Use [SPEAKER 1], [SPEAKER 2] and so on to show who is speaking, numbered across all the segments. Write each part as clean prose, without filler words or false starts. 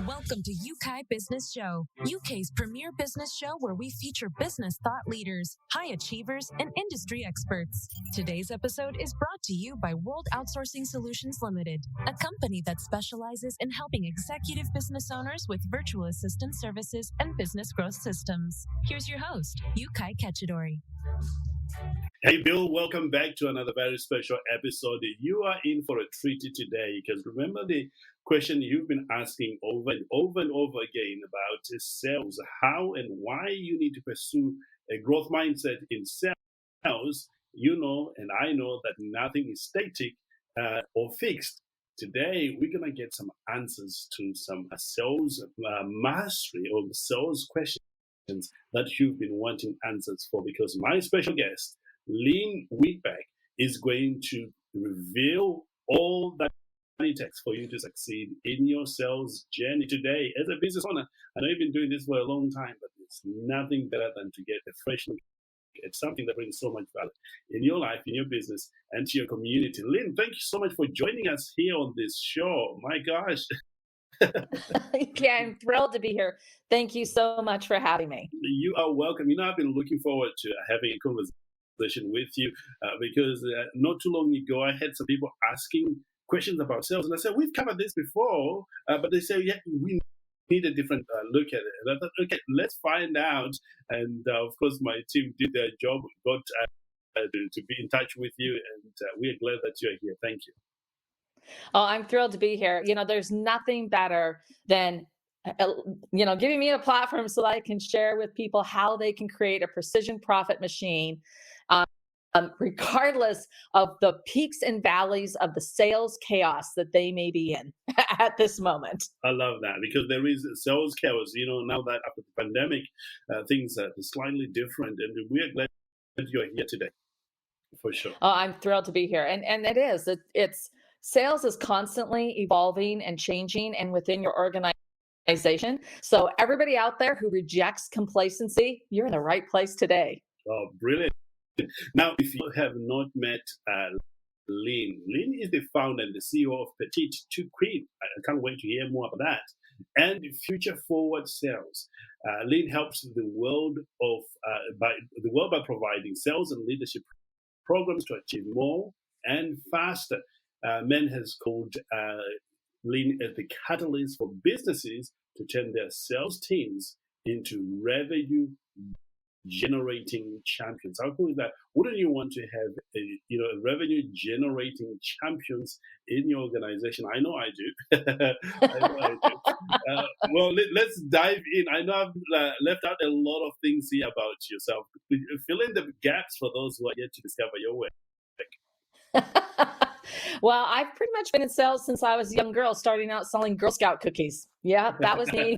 [SPEAKER 1] Welcome to Yeukai Business Show, UK's premier business show where we feature business thought leaders, high achievers, and industry experts. Today's episode is brought to you by World Outsourcing Solutions Limited, a company that specializes in helping executive business owners with virtual assistant services and business growth systems. Here's your host, Yeukai Ketchadori.
[SPEAKER 2] Hey Bill, welcome back to another very special episode. You are in for a treat today because remember the question you've been asking over and over and over again about sales, how and why you need to pursue a growth mindset in sales. You know, and I know that nothing is static or fixed. Today, we're going to get some answers to some sales mastery or sales questions that you've been wanting answers for, because my special guest, Lynn Whitbeck, is going to reveal all that it takes for you to succeed in your sales journey today. As a business owner, I know you've been doing this for a long time, but there's nothing better than to get a fresh look at something that brings so much value in your life, in your business, and to your community. Lynn, thank you so much for joining us here on this show. My gosh.
[SPEAKER 3] Yeah, I'm thrilled to be here. Thank you so much for having me.
[SPEAKER 2] You are welcome. You know, I've been looking forward to having a conversation with you because not too long ago, I had some people asking questions about sales. And I said, we've covered this before, but they say, yeah, we need a different look at it. And I thought, okay, let's find out. And of course, my team did their job, got to be in touch with you. And we're glad that you're here. Thank you.
[SPEAKER 3] Oh, I'm thrilled to be here. You know, there's nothing better than, giving me a platform so that I can share with people how they can create a precision profit machine, regardless of the peaks and valleys of the sales chaos that they may be in at this moment.
[SPEAKER 2] I love that because there is sales chaos. You know, now that after the pandemic, things are slightly different. And we're glad that you're here today, for sure.
[SPEAKER 3] Oh, I'm thrilled to be here. And it is. It's sales is constantly evolving and changing, and within your organization. So everybody out there who rejects complacency, you're in the right place today.
[SPEAKER 2] Oh, brilliant. Now, if you have not met Lynn is the founder and the CEO of Petite to Queen. I can't wait to hear more about that. And Future Forward Sales. Lynn helps the world by providing sales and leadership programs to achieve more and faster. Men has called Lynn as the catalyst for businesses to turn their sales teams into revenue generating champions. How cool is that? Wouldn't you want to have a revenue generating champions in your organization? I know I do. Well, let's dive in. I know I've left out a lot of things here about yourself. Fill in the gaps for those who are yet to discover your work.
[SPEAKER 3] Well, I've pretty much been in sales since I was a young girl, starting out selling Girl Scout cookies. Yeah, that was me.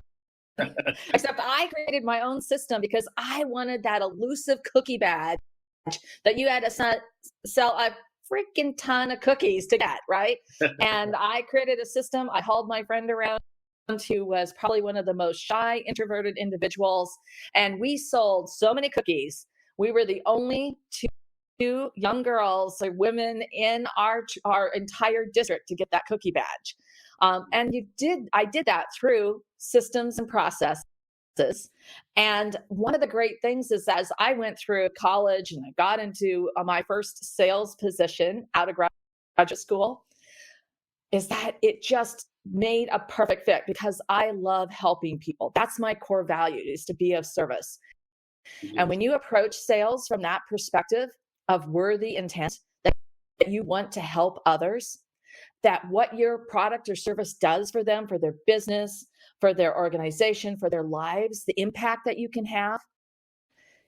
[SPEAKER 3] Except I created my own system because I wanted that elusive cookie badge that you had to sell a freaking ton of cookies to get, right? And I created a system. I hauled my friend around who was probably one of the most shy, introverted individuals. And we sold so many cookies. We were the only two young girls or women in our entire district to get that cookie badge. And I did that through systems and processes. And one of the great things is as I went through college and I got into my first sales position out of graduate school, is that it just made a perfect fit because I love helping people. That's my core value, is to be of service. Mm-hmm. And when you approach sales from that perspective of worthy intent, that you want to help others, that what your product or service does for them, for their business, for their organization, for their lives, the impact that you can have,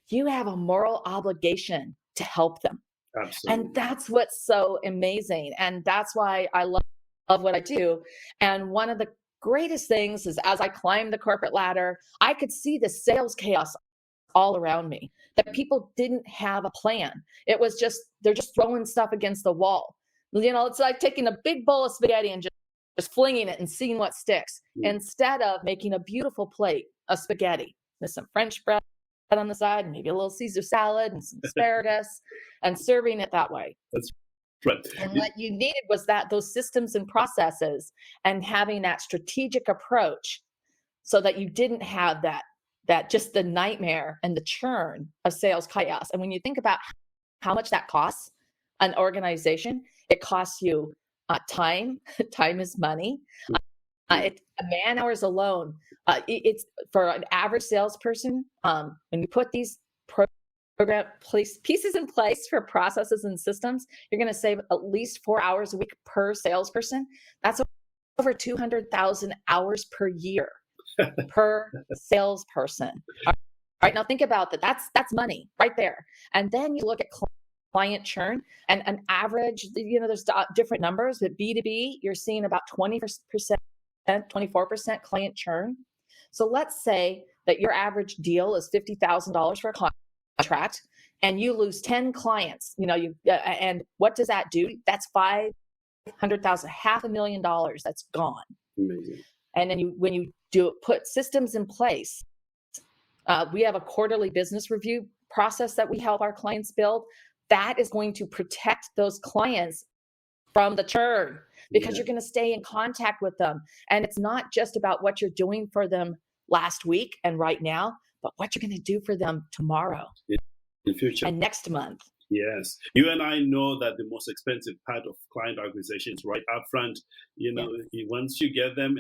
[SPEAKER 3] you have a moral obligation to help them.
[SPEAKER 2] Absolutely.
[SPEAKER 3] And that's what's so amazing. And that's why I love what I do. And one of the greatest things is as I climbed the corporate ladder, I could see the sales chaos all around me, that people didn't have a plan. It was just, they're just throwing stuff against the wall. You know, it's like taking a big bowl of spaghetti and just flinging it and seeing what sticks, instead of making a beautiful plate of spaghetti with some French bread on the side, and maybe a little Caesar salad and some asparagus, and serving it that way.
[SPEAKER 2] That's Right.
[SPEAKER 3] And what you needed was those systems and processes and having that strategic approach so that you didn't have that just the nightmare and the churn of sales chaos. And when you think about how much that costs an organization, it costs you time. Time is money. Man hours alone. It's for an average salesperson. When you put these program pieces in place for processes and systems, you're going to save at least 4 hours a week per salesperson. That's over 200,000 hours per year per salesperson. All right, now think about that. That's money right there. And then you look at client churn and an average, there's different numbers, but B2B, you're seeing about 20%, 24% client churn. So let's say that your average deal is $50,000 for a contract and you lose 10 clients, and what does that do? That's $500,000, $500,000 that's gone.
[SPEAKER 2] Amazing.
[SPEAKER 3] And then when you put systems in place, we have a quarterly business review process that we help our clients build. That is going to protect those clients from the churn because you're going to stay in contact with them. And it's not just about what you're doing for them last week and right now, but what you're going to do for them tomorrow,
[SPEAKER 2] in future,
[SPEAKER 3] and next month.
[SPEAKER 2] Yes. You and I know that the most expensive part of client acquisition is right up front. Once you get them,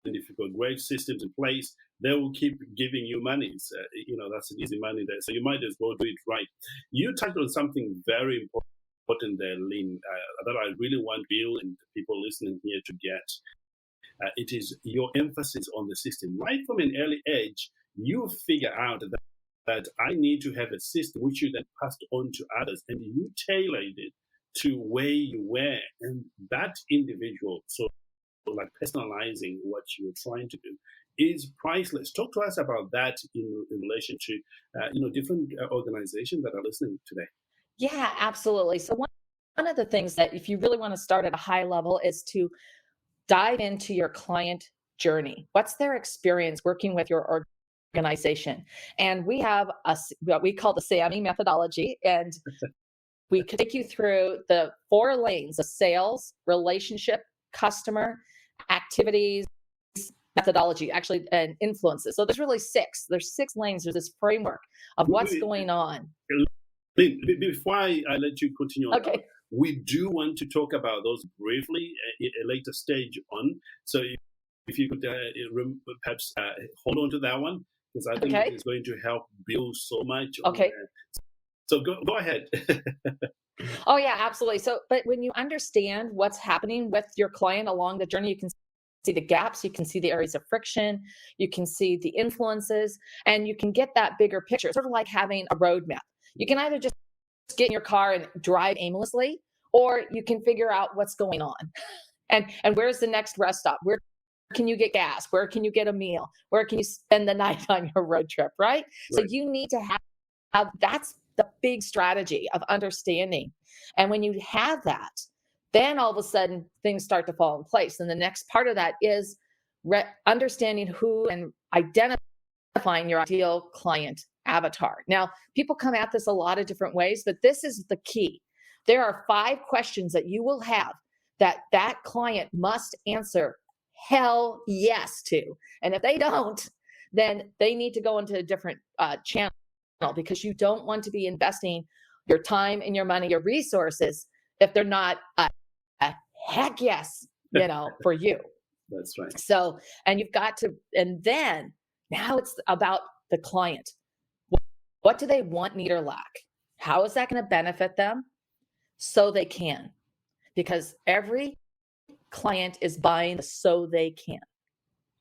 [SPEAKER 2] and if you've got great systems in place, they will keep giving you money. So, that's an easy money there. So you might as well do it right. You touched on something very important there, Lynn, that I really want Bill and the people listening here to get. It is your emphasis on the system. Right from an early age, you figure out that I need to have a system which you then passed on to others, and you tailored it to where you were. And that individual, so like personalizing what you're trying to do, is priceless. Talk to us about that in relation to different organizations that are listening today.
[SPEAKER 3] Yeah, absolutely. So one of the things that if you really want to start at a high level is to dive into your client journey. What's their experience working with your organization? And we have what we call the SAMI methodology, and we could take you through the 4 lanes of sales, relationship, customer, activities, methodology, actually, and influences. So there's really 6. There's 6 lanes. There's this framework of what's going on.
[SPEAKER 2] Before I let you continue on,
[SPEAKER 3] okay.
[SPEAKER 2] We do want to talk about those briefly at a later stage on. So if you could perhaps hold on to that one, because I think it's going to help build so much.
[SPEAKER 3] Okay.
[SPEAKER 2] So go ahead.
[SPEAKER 3] Oh, yeah, absolutely. So, but when you understand what's happening with your client along the journey, you can see the gaps, you can see the areas of friction, you can see the influences, and you can get that bigger picture. It's sort of like having a roadmap. You can either just get in your car and drive aimlessly, or you can figure out what's going on. And where's the next rest stop? Where can you get gas? Where can you get a meal? Where can you spend the night on your road trip, right? So you need to have that's the big strategy of understanding. And when you have that, then all of a sudden things start to fall in place. And the next part of that is understanding who and identifying your ideal client avatar. Now, people come at this a lot of different ways, but this is the key. There are 5 questions that you will have that client must answer hell yes to. And if they don't, then they need to go into a different channel, because you don't want to be investing your time and your money, your resources, if they're not a heck yes, for you.
[SPEAKER 2] That's right.
[SPEAKER 3] So, and you've got to, and then now it's about the client. What do they want, need, or lack? How is that going to benefit them so they can? Because every client is buying so they can.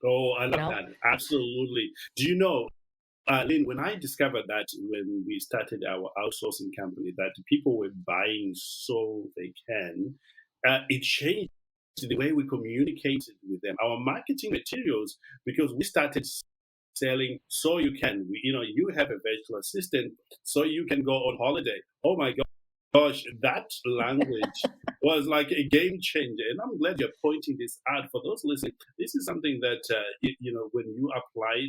[SPEAKER 2] Oh, I love that. Absolutely. Do you know, Lynn, when I discovered that when we started our outsourcing company, that people were buying so they can, it changed the way we communicated with them. Our marketing materials, because we started selling so you can. You have a virtual assistant, so you can go on holiday. Oh my gosh, that language was like a game changer. And I'm glad you're pointing this out for those listening. This is something that, when you apply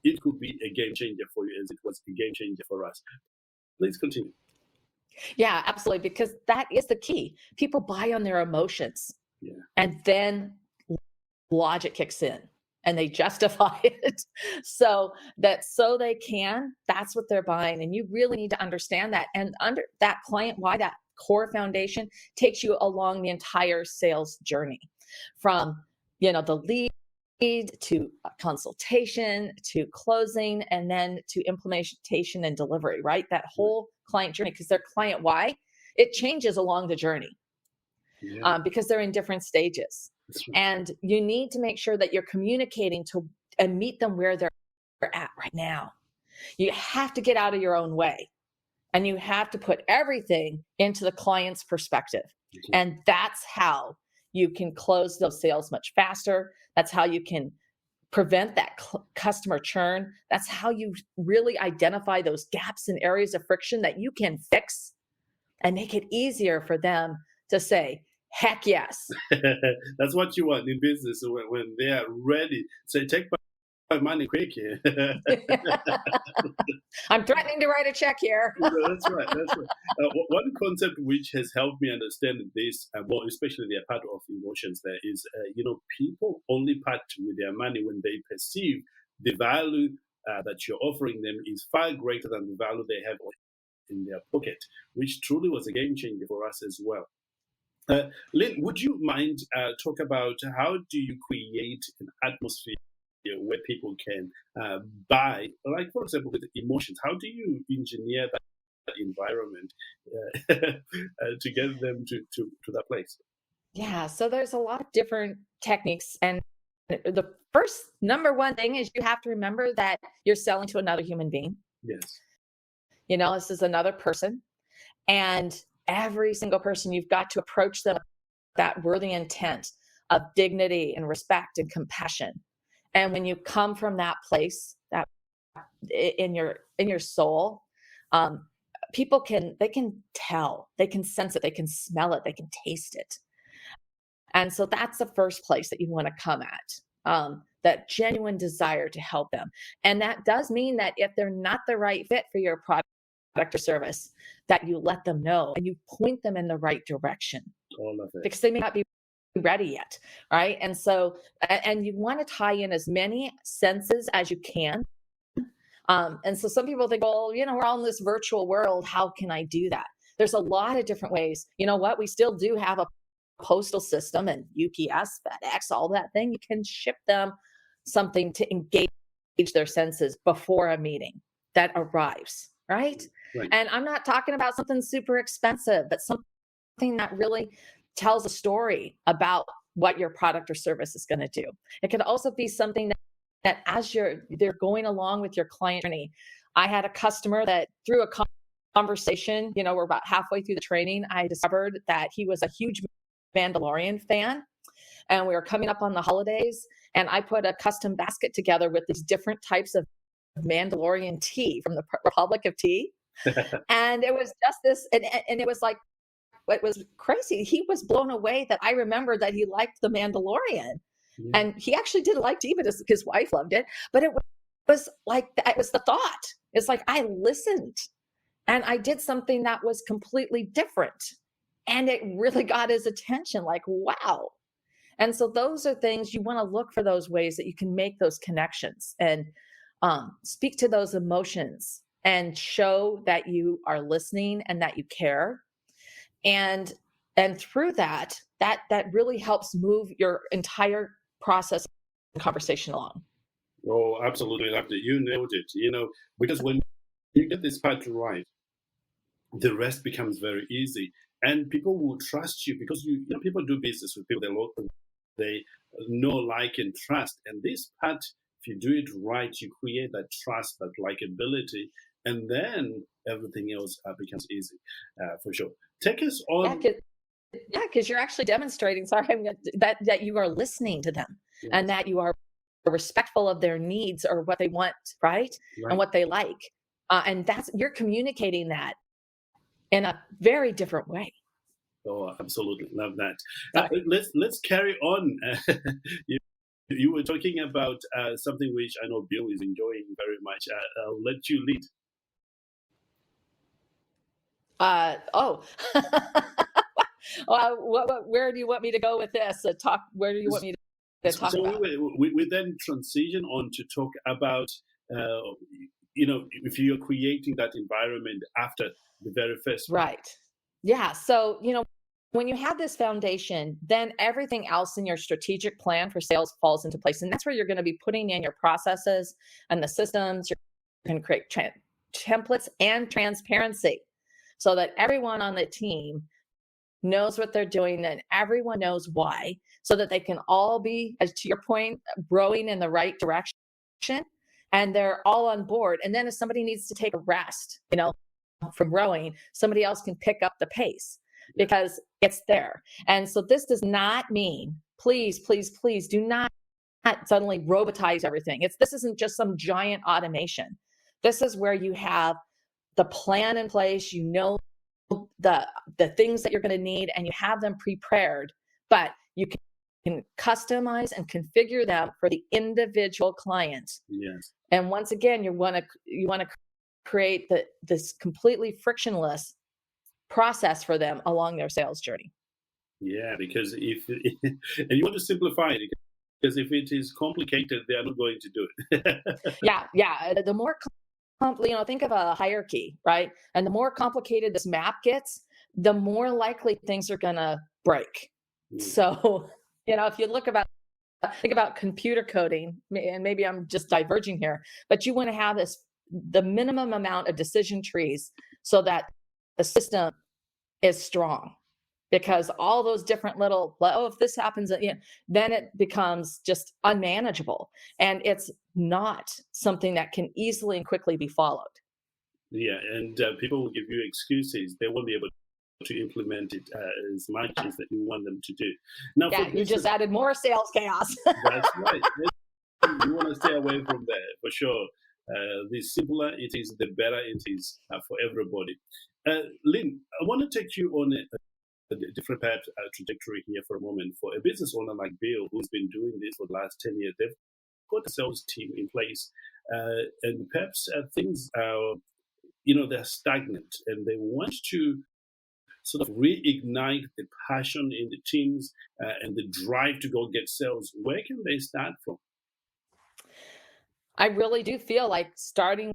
[SPEAKER 2] it could be a game changer for you, as it was a game changer for us. Please continue.
[SPEAKER 3] Yeah, absolutely. Because that is the key. People buy on their emotions,
[SPEAKER 2] Yeah.
[SPEAKER 3] and then logic kicks in and they justify it so they can. That's what they're buying. And you really need to understand that. And under that client, why that core foundation takes you along the entire sales journey from, the lead to consultation to closing and then to implementation and delivery, right? That whole client journey, because their client why it changes along the journey.
[SPEAKER 2] Yeah.
[SPEAKER 3] Because they're in different stages.
[SPEAKER 2] Right.
[SPEAKER 3] And you need to make sure that you're communicating to and meet them where they're at right now. You have to get out of your own way and you have to put everything into the client's perspective.
[SPEAKER 2] Mm-hmm.
[SPEAKER 3] And that's how you can close those sales much faster. That's how you can prevent that customer churn. That's how you really identify those gaps and areas of friction that you can fix and make it easier for them to say, heck yes.
[SPEAKER 2] That's what you want in business when they are ready. Say, take my money quick here.
[SPEAKER 3] I'm threatening to write a check here.
[SPEAKER 2] That's right. That's right. One concept which has helped me understand this, more especially the part of emotions, there is, people only part with their money when they perceive the value that you're offering them is far greater than the value they have in their pocket, which truly was a game changer for us as well. Lynn, would you mind talk about how do you create an atmosphere where people can buy, like for example, with emotions? How do you engineer that environment to get them to that place?
[SPEAKER 3] Yeah, so there's a lot of different techniques. And the first number one thing is you have to remember that you're selling to another human being.
[SPEAKER 2] Yes.
[SPEAKER 3] This is another person. And every single person, you've got to approach them with that worthy intent of dignity and respect and compassion. And when you come from that place, that in your soul, people can tell, they can sense it, they can smell it, they can taste it. And so that's the first place that you want to come at. That genuine desire to help them. And that does mean that if they're not the right fit for your product or service, that you let them know and you point them in the right direction.
[SPEAKER 2] All of it.
[SPEAKER 3] Because they may not be ready yet, right? And so, and you want to tie in as many senses as you can. And so some people think, well, we're all in this virtual world. How can I do that? There's a lot of different ways. You know what? We still do have a postal system and UPS, FedEx, all that thing. You can ship them something to engage their senses before a meeting that arrives, right? And I'm not talking about something super expensive, but something that really tells a story about what your product or service is going to do. It could also be something that as they're going along with your client journey. I had a customer that through a conversation, we're about halfway through the training, I discovered that he was a huge Mandalorian fan, and we were coming up on the holidays, and I put a custom basket together with these different types of Mandalorian tea from the Republic of Tea. And it was just this, and it was like, it was crazy. He was blown away that I remembered that he liked the Mandalorian. Yeah. And he actually didn't like tea, but his wife loved it. But it was like, it was the thought. It's like, I listened and I did something that was completely different. And it really got his attention, like, wow. And so those are things you want to look for, those ways that you can make those connections and speak to those emotions and show that you are listening and that you care. And through that really helps move your entire process and conversation along.
[SPEAKER 2] Oh, absolutely. You nailed it. Because when you get this part right, the rest becomes very easy. And people will trust you because people do business with people they know, like, and trust. And this part, if you do it right, you create that trust, that likability, and then everything else becomes easy, for sure. Take us on.
[SPEAKER 3] Yeah, because you're actually demonstrating, that you are listening to them, yes, and that you are respectful of their needs or what they want, right? And what they like. And you're communicating that in a very different way.
[SPEAKER 2] Oh, absolutely. Love that. Let's carry on. You were talking about something which I know Bill is enjoying very much. I'll let you lead.
[SPEAKER 3] Oh, where do you want me to go with this? Where do you want me to talk
[SPEAKER 2] So
[SPEAKER 3] about?
[SPEAKER 2] we then transition on to talk about, if you're creating that environment after the very first one.
[SPEAKER 3] Right. Yeah. So, when you have this foundation, then everything else in your strategic plan for sales falls into place. And that's where you're going to be putting in your processes and the systems. You're going to create templates and transparency so that everyone on the team knows what they're doing and everyone knows why, so that they can all be, as to your point, growing in the right direction, and they're all on board. And then if somebody needs to take a rest, from growing, somebody else can pick up the pace because it's there. And so this does not mean, please, please, please do not suddenly robotize everything. This isn't just some giant automation. This is where you have the plan in place, the things that you're going to need, and you have them prepared, but you can customize and configure them for the individual client.
[SPEAKER 2] Yes.
[SPEAKER 3] And once again, you want to create this completely frictionless process for them along their sales journey.
[SPEAKER 2] Yeah, because and you want to simplify it, because if it is complicated, they are not going to do it.
[SPEAKER 3] Yeah. The more think of a hierarchy, right? And the more complicated this map gets, the more likely things are going to break. So, if you think about computer coding, and maybe I'm just diverging here, but you want to have the minimum amount of decision trees so that the system is strong, because all those different little, if this happens, then it becomes just unmanageable, and it's not something that can easily and quickly be followed.
[SPEAKER 2] Yeah, and people will give you excuses. They won't be able to implement it as much as that you want them to do. Now,
[SPEAKER 3] you just added more sales chaos.
[SPEAKER 2] That's right. You want to stay away from that for sure. The simpler it is, the better it is for everybody. Lynn, I want to take you on a different perhaps trajectory here for a moment. For a business owner like Bill, who's been doing this for the last 10 years, they've got a sales team in place, and perhaps things are, they're stagnant, and they want to sort of reignite the passion in the teams and the drive to go get sales. Where can they start from?
[SPEAKER 3] I really do feel like starting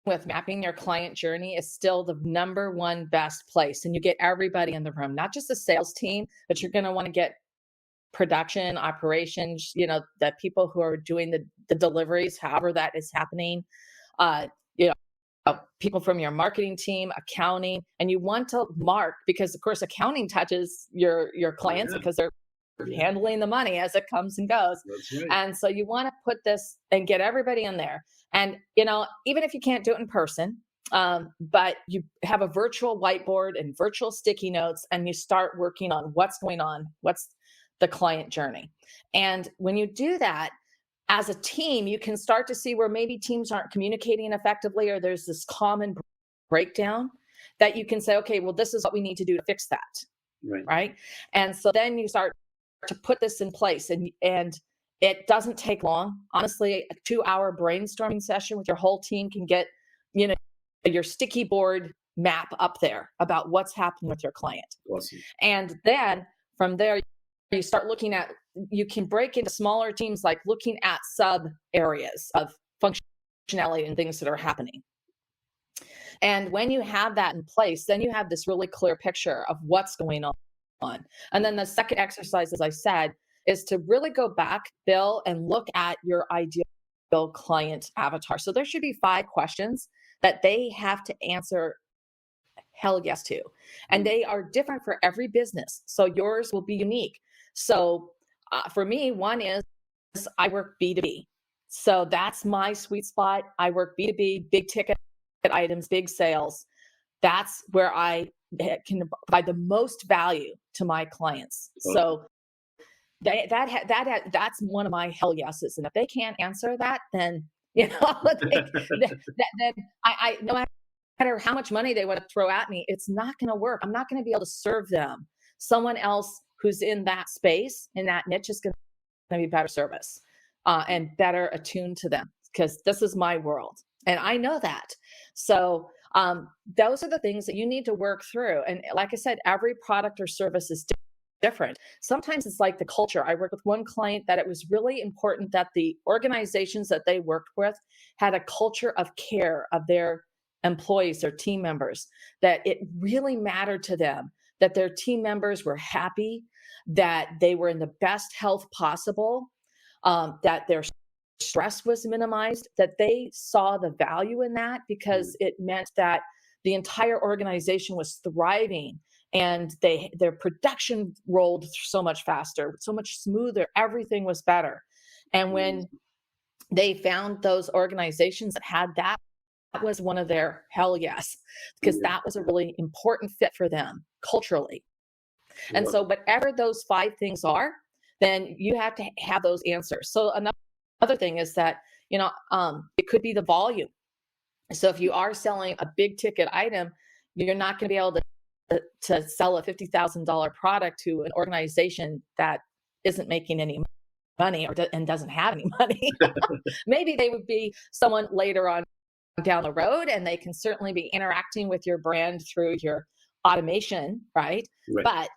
[SPEAKER 3] with mapping your client journey is still the number one best place. And you get everybody in the room, not just the sales team, but you're going to want to get production, operations, the people who are doing the deliveries, however that is happening, people from your marketing team, accounting, and you want to mark, because of course accounting touches your clients because they're handling the money as it comes and goes.
[SPEAKER 2] That's right.
[SPEAKER 3] And so you want to put this and get everybody in there. And, even if you can't do it in person, but you have a virtual whiteboard and virtual sticky notes, and you start working on what's going on, what's the client journey. And when you do that as a team, you can start to see where maybe teams aren't communicating effectively, or there's this common breakdown that you can say, okay, well, this is what we need to do to fix that. Right. And so then you start to put this in place, and it doesn't take long. Honestly, a 2-hour brainstorming session with your whole team can get, your sticky board map up there about what's happening with your client.
[SPEAKER 2] Awesome.
[SPEAKER 3] And then from there, you start looking at, you can break into smaller teams, like looking at sub areas of functionality and things that are happening. And when you have that in place, then you have this really clear picture of what's going on. And then the second exercise, as I said, is to really go back, Bill, and look at your ideal client avatar. So there should be 5 questions that they have to answer hell yes to. And they are different for every business. So yours will be unique. So for me, one is I work B2B. So that's my sweet spot. I work B2B, big ticket items, big sales. That's where I can provide the most value to my clients. Okay. So that's one of my hell yeses. And if they can't answer that, then then I no matter how much money they want to throw at me, it's not going to work. I'm not going to be able to serve them. Someone else who's in that space, in that niche, is going to be better service and better attuned to them, because this is my world. And I know that. So Those are the things that you need to work through. And like I said, every product or service is different. Sometimes it's like the culture. I worked with one client that it was really important that the organizations that they worked with had a culture of care of their employees, their team members, that it really mattered to them that their team members were happy, that they were in the best health possible, that their stress was minimized, that they saw the value in that because it meant that the entire organization was thriving and their production rolled so much faster, so much smoother, everything was better. And when they found those organizations that had that was one of their hell yes, because that was a really important fit for them culturally. And so whatever those 5 things are, then you have to have those answers. So another thing is that, it could be the volume. So if you are selling a big ticket item, you're not going to be able to sell a $50,000 product to an organization that isn't making any money and doesn't have any money. Maybe they would be someone later on down the road, and they can certainly be interacting with your brand through your automation, right? But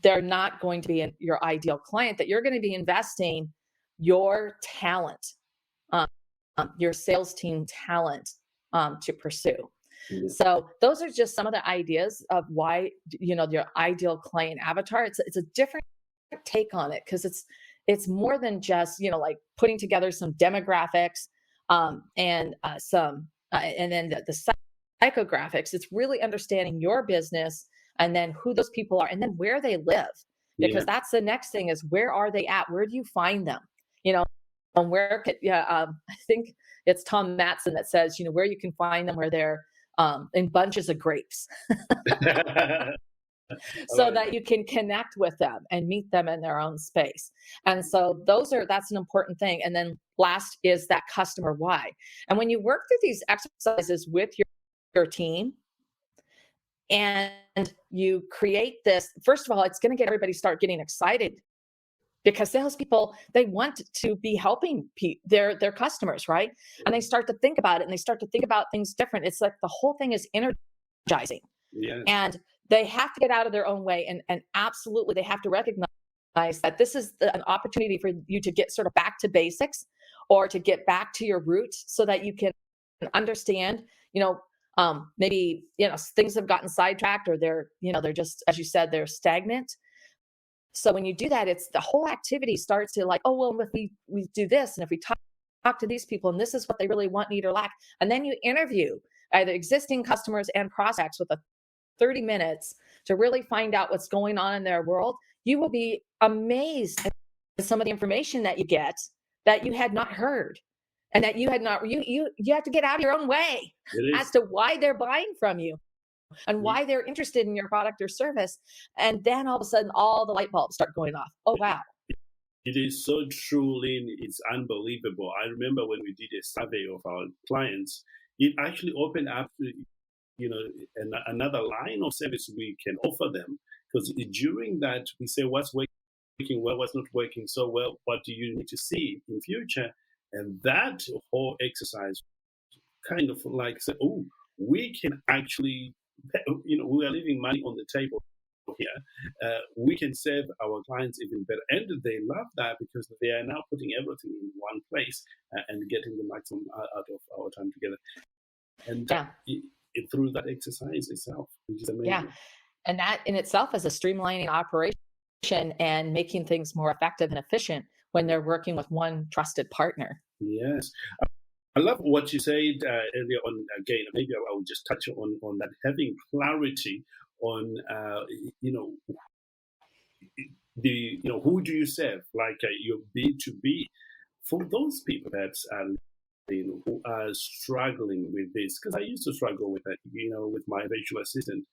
[SPEAKER 3] they're not going to be your ideal client, that you're going to be investing your talent, your sales team talent to pursue. So those are just some of the ideas of why, your ideal client avatar. It's a different take on it because it's more than just, like putting together some demographics and then the psychographics. It's really understanding your business and then who those people are and then where they live, because that's the next thing is where are they at? Where do you find them? And where I think it's Tom Matson that says, where you can find them, where they're in bunches of grapes. So that you can connect with them and meet them in their own space. And so that's an important thing. And then last is that customer why. And when you work through these exercises with your team and you create this, first of all, it's going to get everybody start getting excited because salespeople, they want to be helping their customers, right? And they start to think about it and they start to think about things different. It's like the whole thing is energizing. Yes. And they have to get out of their own way and absolutely they have to recognize that this is an opportunity for you to get sort of back to basics or to get back to your roots so that you can understand, maybe, things have gotten sidetracked or they're just, as you said, they're stagnant. So when you do that, it's the whole activity starts to like, oh, well, if we do this and if we talk to these people and this is what they really want, need or lack, and then you interview either existing customers and prospects with 30 minutes to really find out what's going on in their world, you will be amazed at some of the information that you get that you had not heard and that you had not, you have to get out of your own way as to why they're buying from you and why they're interested in your product or service. And then all of a sudden, all the light bulbs start going off. Oh, wow.
[SPEAKER 2] It is so true, Lynn. It's unbelievable. I remember when we did a survey of our clients, it actually opened up to, another line of service we can offer them. Because during that, we say what's working well, what's not working so well, what do you need to see in future? And that whole exercise kind of like said, oh, we can actually, we are leaving money on the table here. We can serve our clients even better. And they love that because they are now putting everything in one place and getting the maximum out of our time together. And through that exercise itself, which is amazing. Yeah,
[SPEAKER 3] and that in itself is a streamlining operation and making things more effective and efficient when they're working with one trusted partner.
[SPEAKER 2] Yes. I love what you said earlier on. Again, maybe I will just touch on that, having clarity on, who do you serve, like your B2B, for those people perhaps who are struggling with this, because I used to struggle with that, with my virtual assistant.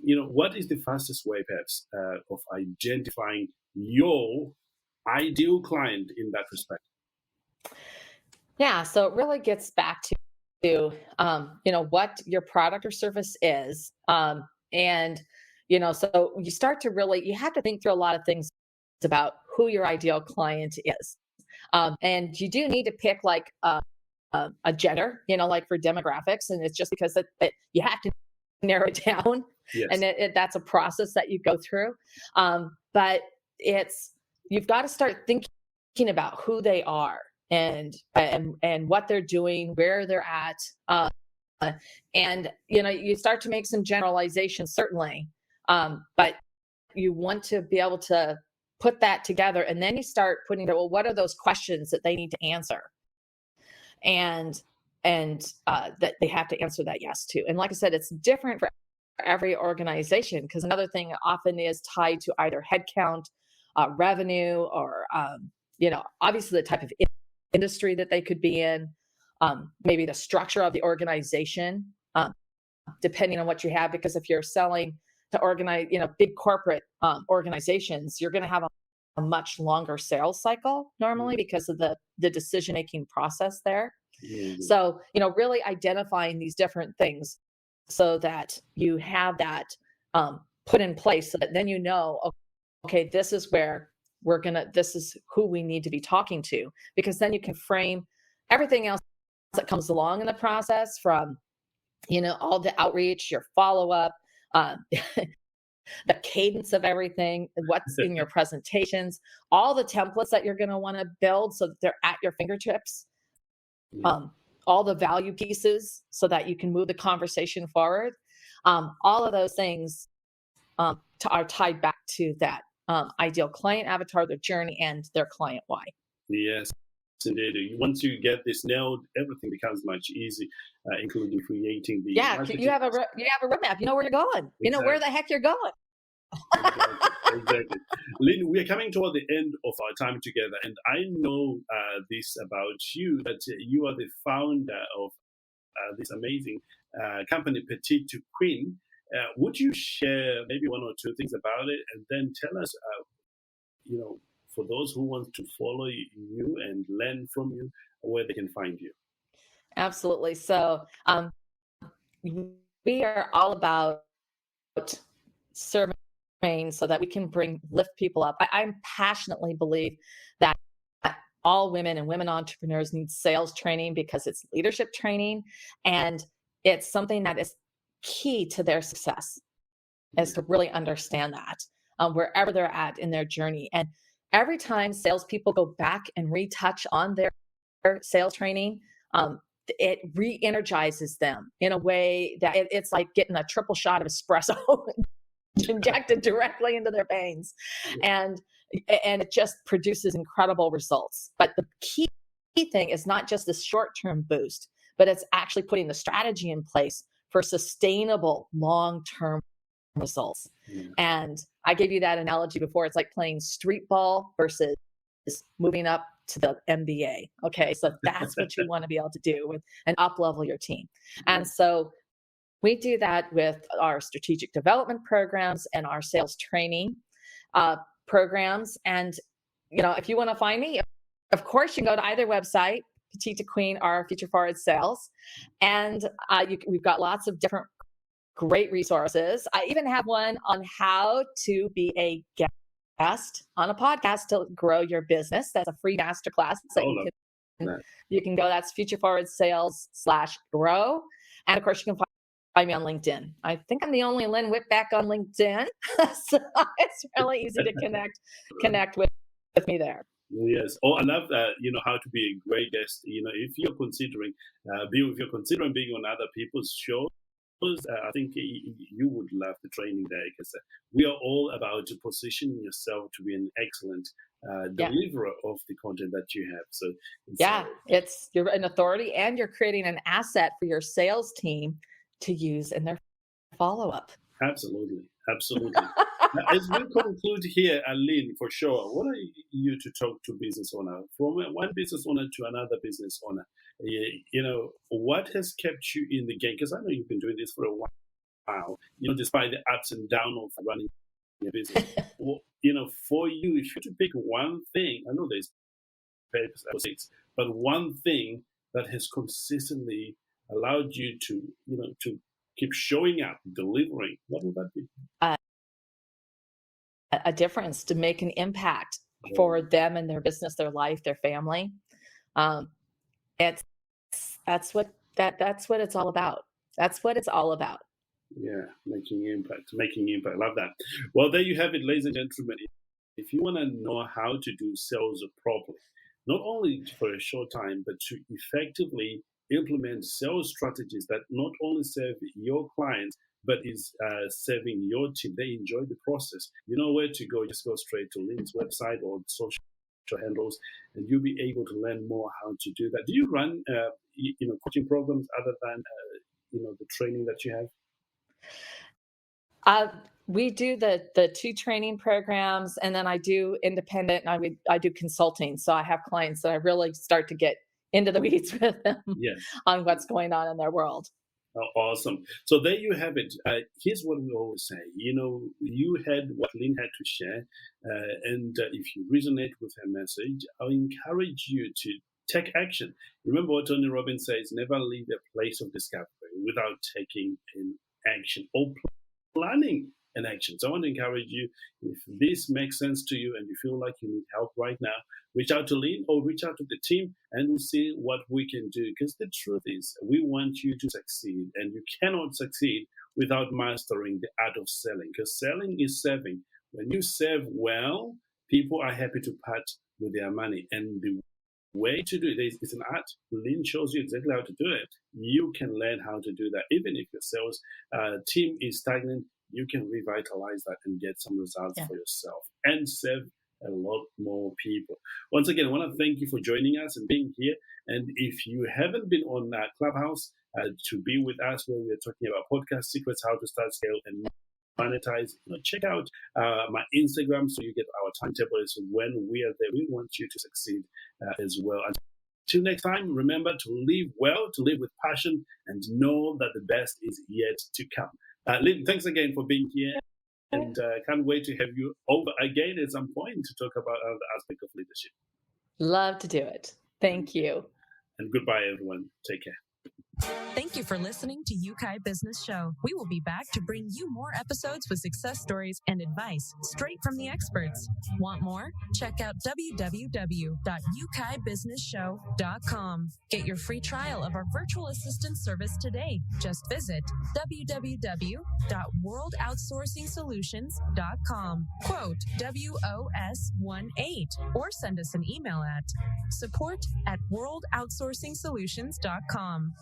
[SPEAKER 2] What is the fastest way perhaps of identifying your ideal client in that respect?
[SPEAKER 3] Yeah, so it really gets back to what your product or service is. So you start to you have to think through a lot of things about who your ideal client is. And you do need to pick like a gender, like for demographics. And it's just because that you have to narrow it down.
[SPEAKER 2] Yes.
[SPEAKER 3] And that's a process that you go through. But you've got to start thinking about who they are and what they're doing, where they're at. And, you start to make some generalizations, certainly. But you want to be able to put that together. And then you start putting, well, what are those questions that they need to answer? And that they have to answer that yes to. And like I said, it's different for every organization, because another thing often is tied to either headcount, revenue, or, obviously the type of industry that they could be in, maybe the structure of the organization, depending on what you have. Because if you're selling to organize, big corporate organizations, you're going to have a much longer sales cycle normally because of the decision-making process there.
[SPEAKER 2] Mm-hmm.
[SPEAKER 3] So, really identifying these different things so that you have that put in place, so that then okay, this is where this is who we need to be talking to, because then you can frame everything else that comes along in the process, from, all the outreach, your follow-up, the cadence of everything, what's in your presentations, all the templates that you're going to want to build so that they're at your fingertips, all the value pieces so that you can move the conversation forward. All of those things are tied back to that ideal client avatar, their journey, and their client why.
[SPEAKER 2] Yes, indeed. Once you get this nailed, everything becomes much easier, including creating the marketing.
[SPEAKER 3] You have a roadmap. You know where you're going. You know where the heck you're going.
[SPEAKER 2] Exactly. Lynn, we are coming toward the end of our time together, and I know this about you, that you are the founder of this amazing company, Petite to Queen. Would you share maybe one or two things about it, and then tell us, for those who want to follow you and learn from you, where they can find you?
[SPEAKER 3] Absolutely. So we are all about serving so that we can lift people up. I passionately believe that all women and women entrepreneurs need sales training, because it's leadership training, and it's something that is key to their success, is to really understand that wherever they're at in their journey. And every time salespeople go back and retouch on their sales training, it re-energizes them in a way that it's like getting a triple shot of espresso injected directly into their veins, and it just produces incredible results. But the key thing is not just the short-term boost, but it's actually putting the strategy in place for sustainable long-term results. And I gave you that analogy before. It's like playing street ball versus moving up to the NBA. Okay, so that's what you want to be able to do and up-level your team. And so we do that with our strategic development programs and our sales training programs. And, if you want to find me, of course, you can go to either website, Petite to Queen or Future Forward Sales. And we've got lots of different great resources. I even have one on how to be a guest on a podcast to grow your business. That's a free masterclass that you can go. That's Future Forward Sales /grow. And of course, you can find me on LinkedIn. I think I'm the only Lynn Whitbeck on LinkedIn. So it's really easy to connect with me there.
[SPEAKER 2] Yes. Oh, I love that. How to be a great guest. If you're considering being on other people's shows, I think you would love the training there, because we are all about positioning yourself to be an excellent deliverer of the content that you have. So
[SPEAKER 3] you're an authority, and you're creating an asset for your sales team to use in their follow-up.
[SPEAKER 2] Absolutely. As we conclude here, Lynn, for sure, I want you to talk to business owner, from one business owner to another business owner. What has kept you in the game? Because I know you've been doing this for a while, despite the ups and downs of running your business. For you, if you had to pick one thing, I know there's 6, but one thing that has consistently allowed you to keep showing up, delivering, what would that be?
[SPEAKER 3] A difference, to make an impact for them and their business, their life, their family. It's That's what it's all about. That's what it's all about.
[SPEAKER 2] Yeah, making impact. Love that. Well, there you have it, ladies and gentlemen. If you want to know how to do sales properly, not only for a short time, but to effectively implement sales strategies that not only serve your clients, but is serving your team. They enjoy the process. You know where to go. Just go straight to Lynn's website or social handles, and you'll be able to learn more how to do that. Do you run, coaching programs other than, the training that you have?
[SPEAKER 3] We do the 2 training programs, and then I do independent, and I do consulting. So I have clients that I really start to get into the weeds with them
[SPEAKER 2] Yes.
[SPEAKER 3] on what's going on in their world.
[SPEAKER 2] Oh, awesome. So there you have it. Here's what we always say. You heard what Lynn had to share, and if you resonate with her message, I'll encourage you to take action. Remember what Tony Robbins says: never leave a place of discovery without taking an action or planning an action. So I want to encourage you, if this makes sense to you and you feel like you need help right now, reach out to Lynn or reach out to the team, and we'll see what we can do. Because the truth is, we want you to succeed, and you cannot succeed without mastering the art of selling, because selling is serving. When you serve well, people are happy to part with their money, and the way to do it is an art. Lynn shows you exactly how to do it. You can learn how to do that. Even if your sales team is stagnant, you can revitalize that and get some results for yourself and serve a lot more people. Once again, I want to thank you for joining us and being here. And if you haven't been on Clubhouse to be with us, where we are talking about podcast secrets, how to start, scale, and monetize, check out my Instagram so you get our timetable as when we are there. We want you to succeed as well. Until next time, remember to live well, to live with passion, and know that the best is yet to come. Lynn, thanks again for being here, and can't wait to have you over again at some point to talk about another aspect of leadership.
[SPEAKER 3] Love to do it. Thank you.
[SPEAKER 2] And goodbye, everyone. Take care.
[SPEAKER 1] Thank you for listening to Yeukai Business Show. We will be back to bring you more episodes with success stories and advice straight from the experts. Want more? Check out www.yukaibusinessshow.com. Get your free trial of our virtual assistant service today. Just visit www.worldoutsourcingsolutions.com. Quote WOS18 or send us an email at support@worldoutsourcingsolutions.com.